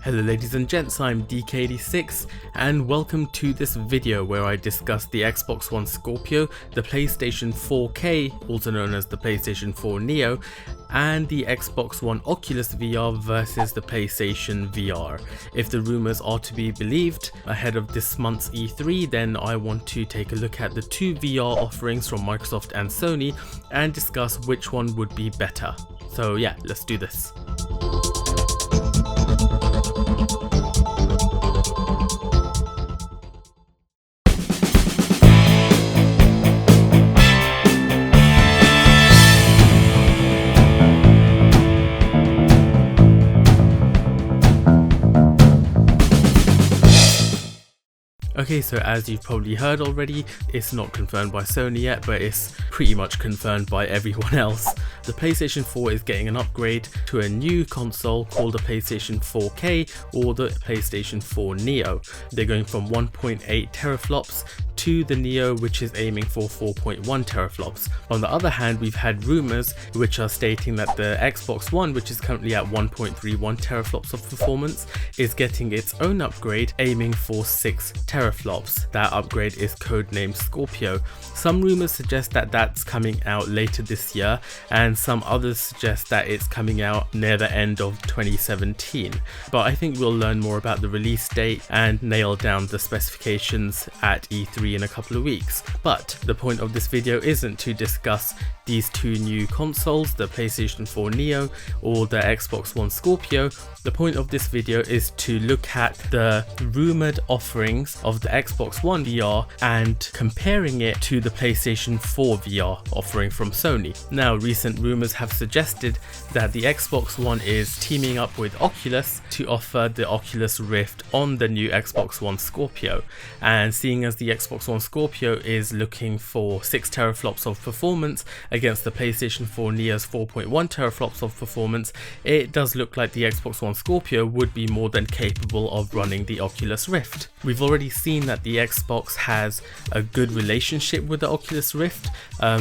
Hello ladies and gents, I'm DK86 and welcome to this video where I discuss the Xbox One Scorpio, the PlayStation 4K, also known as the PlayStation 4 Neo, and the Xbox One Oculus VR versus the PlayStation VR. If the rumours are to be believed, ahead of this month's E3, then I want to take a look at the two VR offerings from Microsoft and Sony and discuss which one would be better. So yeah, let's do this. Okay, so as you've probably heard already, it's not confirmed by Sony yet, but it's pretty much confirmed by everyone else. The PlayStation 4 is getting an upgrade to a new console called the PlayStation 4K or the PlayStation 4 Neo. They're going from 1.8 teraflops to the Neo, which is aiming for 4.1 teraflops. On the other hand, we've had rumours which are stating that the Xbox One, which is currently at 1.31 teraflops of performance, is getting its own upgrade aiming for 6 teraflops. That upgrade is codenamed Scorpio. Some rumours suggest that that's coming out later this year, and some others suggest that it's coming out near the end of 2017. But I think we'll learn more about the release date and nail down the specifications at E3 in a couple of weeks. But the point of this video isn't to discuss these two new consoles, the PlayStation 4 Neo or the Xbox One Scorpio. The point of this video is to look at the rumoured offerings of the Xbox One VR and comparing it to the PlayStation 4 VR offering from Sony. Now, recent rumours have suggested that the Xbox One is teaming up with Oculus to offer the Oculus Rift on the new Xbox One Scorpio, and seeing as the Xbox One Scorpio is looking for 6 teraflops of performance against the PlayStation 4 Neo's 4.1 teraflops of performance, it does look like the Xbox One Scorpio would be more than capable of running the Oculus Rift. We've already seen that the Xbox has a good relationship with the Oculus Rift,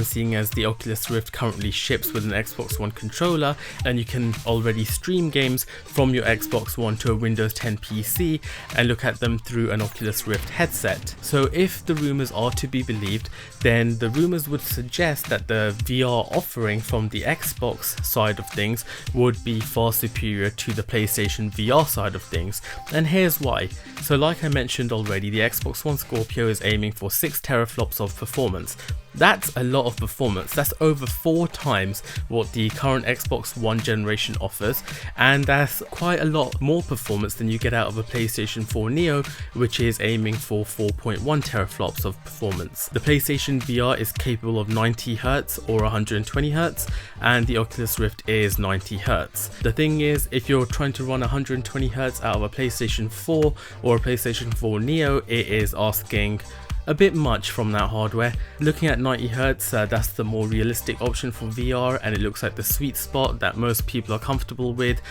seeing as the Oculus Rift currently ships with an Xbox One controller, and you can already stream games from your Xbox One to a Windows 10 PC and look at them through an Oculus Rift headset. So if the rumours are to be believed, then the rumours would suggest that the VR offering from the Xbox side of things would be far superior to the PlayStation VR side of things, and here's why. So like I mentioned already, the Xbox One Scorpio is aiming for 6 teraflops of performance. That's a lot of performance. That's over 4 times what the current Xbox One generation offers, and that's quite a lot more performance than you get out of a PlayStation 4 Neo, which is aiming for 4.1 teraflops of performance. The PlayStation VR is capable of 90Hz or 120Hz, and the Oculus Rift is 90Hz. The thing is, if you're trying to run 120Hz out of a PlayStation 4 or a PlayStation 4 Neo, it is asking a bit much from that hardware. Looking at 90Hz, that's the more realistic option for VR, and it looks like the sweet spot that most people are comfortable with,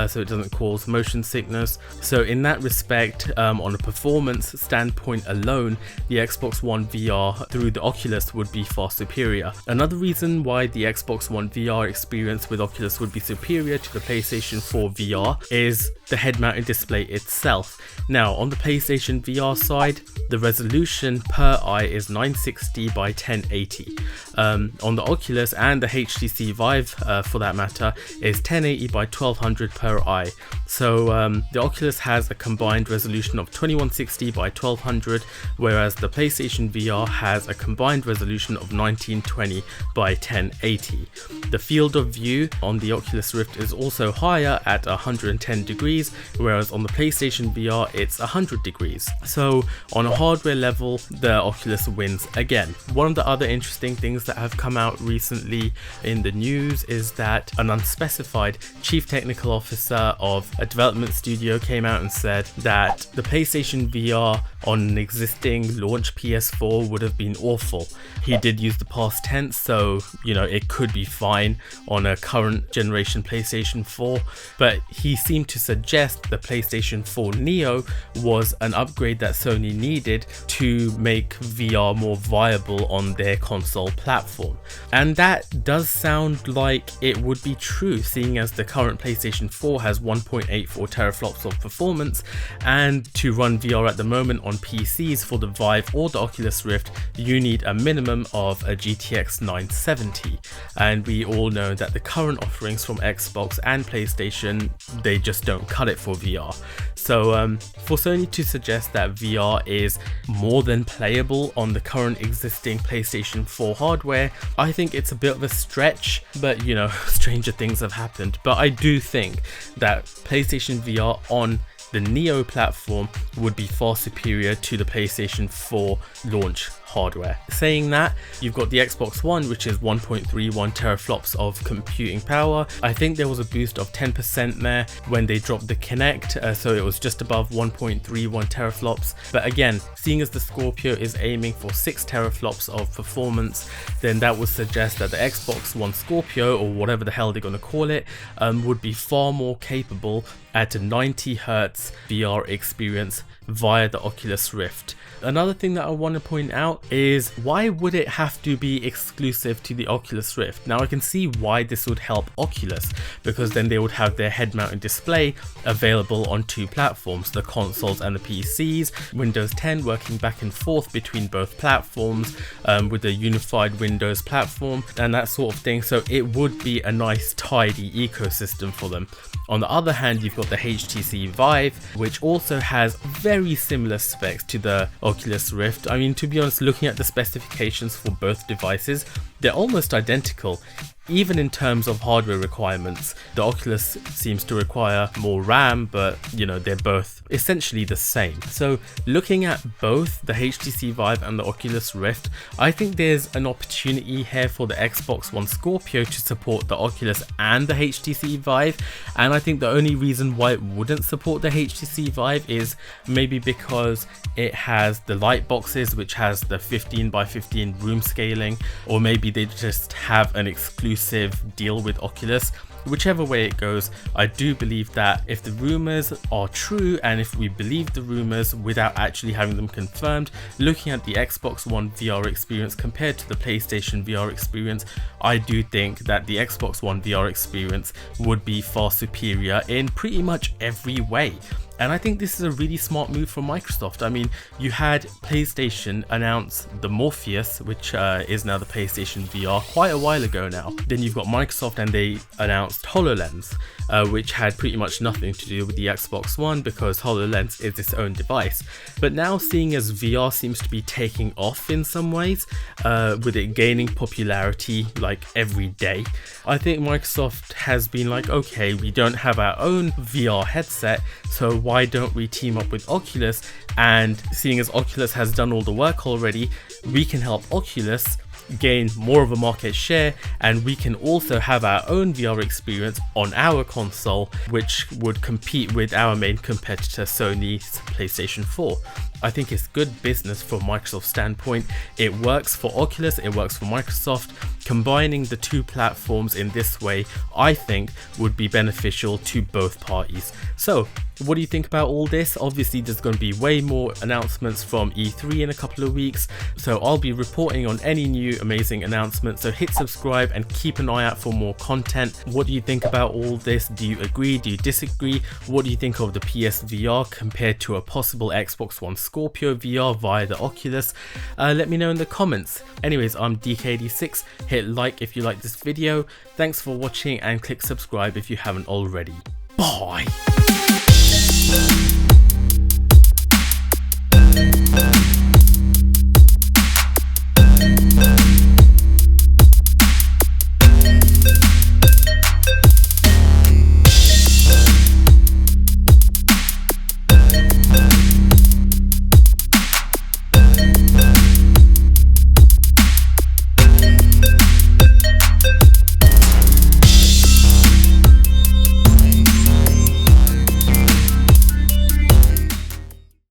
so it doesn't cause motion sickness. So in that respect, on a performance standpoint alone, the Xbox One VR through the Oculus would be far superior. Another reason why the Xbox One VR experience with Oculus would be superior to the PlayStation 4 VR is the head-mounted display itself. Now, on the PlayStation VR side, the resolution per eye is 960 by 1080. On the Oculus and the HTC Vive for that matter is 1080 by 1200 per eye. So the Oculus has a combined resolution of 2160 by 1200, whereas the PlayStation VR has a combined resolution of 1920 by 1080. The field of view on the Oculus Rift is also higher at 110 degrees, whereas on the PlayStation VR it's 100 degrees. So on a hardware level, the Oculus wins again. One of the other interesting things that have come out recently in the news is that an unspecified chief technical officer of a development studio came out and said that the PlayStation VR on an existing launch PS4 would have been awful. He did use the past tense, so you know it could be fine on a current generation PlayStation 4, but he seemed to suggest the PlayStation 4 Neo was an upgrade that Sony needed to make make VR more viable on their console platform. And that does sound like it would be true, seeing as the current PlayStation 4 has 1.84 teraflops of performance, and to run VR at the moment on PCs for the Vive or the Oculus Rift, you need a minimum of a GTX 970. And we all know that the current offerings from Xbox and PlayStation, they just don't cut it for VR. So for Sony to suggest that VR is more than playable on the current existing PlayStation 4 hardware, I think it's a bit of a stretch, but you know, stranger things have happened. But I do think that PlayStation VR on the Neo platform would be far superior to the PlayStation 4 launch hardware. Saying that, you've got the Xbox One, which is 1.31 teraflops of computing power. I think there was a boost of 10% there when they dropped the Kinect, so it was just above 1.31 teraflops. But again, seeing as the Scorpio is aiming for 6 teraflops of performance, then that would suggest that the Xbox One Scorpio, or whatever the hell they're going to call it, would be far more capable at a 90 Hz VR experience via the Oculus Rift. Another thing that I want to point out is, why would it have to be exclusive to the Oculus Rift? Now I can see why this would help Oculus, because then they would have their head-mounted display available on 2 platforms, the consoles and the PCs, Windows 10 working back and forth between both platforms with a unified Windows platform and that sort of thing. So it would be a nice tidy ecosystem for them. On the other hand, you've got the HTC Vive, which also has very similar specs to the Oculus Rift. I mean, to be honest, looking at the specifications for both devices, they're almost identical. Even in terms of hardware requirements, the Oculus seems to require more RAM, but you know, they're both essentially the same. So looking at both the HTC Vive and the Oculus Rift, I think there's an opportunity here for the Xbox One Scorpio to support the Oculus and the HTC Vive. And I think the only reason why it wouldn't support the HTC Vive is maybe because it has the light boxes, which has the 15x15 room scaling, or maybe they just have an exclusive deal with Oculus. Whichever way it goes, I do believe that if the rumors are true, and if we believe the rumors without actually having them confirmed, looking at the Xbox One VR experience compared to the PlayStation VR experience, I do think that the Xbox One VR experience would be far superior in pretty much every way. And I think this is a really smart move from Microsoft. I mean, you had PlayStation announce the Morpheus, which is now the PlayStation VR, quite a while ago now. Then you've got Microsoft and they announced HoloLens, which had pretty much nothing to do with the Xbox One because HoloLens is its own device. But now, seeing as VR seems to be taking off in some ways, with it gaining popularity like every day, I think Microsoft has been like, okay, we don't have our own VR headset, so why don't we team up with Oculus? And seeing as Oculus has done all the work already, we can help Oculus gain more of a market share, and we can also have our own VR experience on our console, which would compete with our main competitor Sony's PlayStation 4. I think it's good business from Microsoft's standpoint. It works for Oculus, it works for Microsoft. Combining the 2 platforms in this way, I think, would be beneficial to both parties. So what do you think about all this? Obviously there's going to be way more announcements from E3 in a couple of weeks, so I'll be reporting on any new amazing announcements, so hit subscribe and keep an eye out for more content. What do you think about all this? Do you agree? Do you disagree? What do you think of the PSVR compared to a possible Xbox One Scorpio VR via the Oculus? Let me know in the comments. Anyways, I'm DK86. Hit like if you like this video. Thanks for watching and click subscribe if you haven't already. Bye!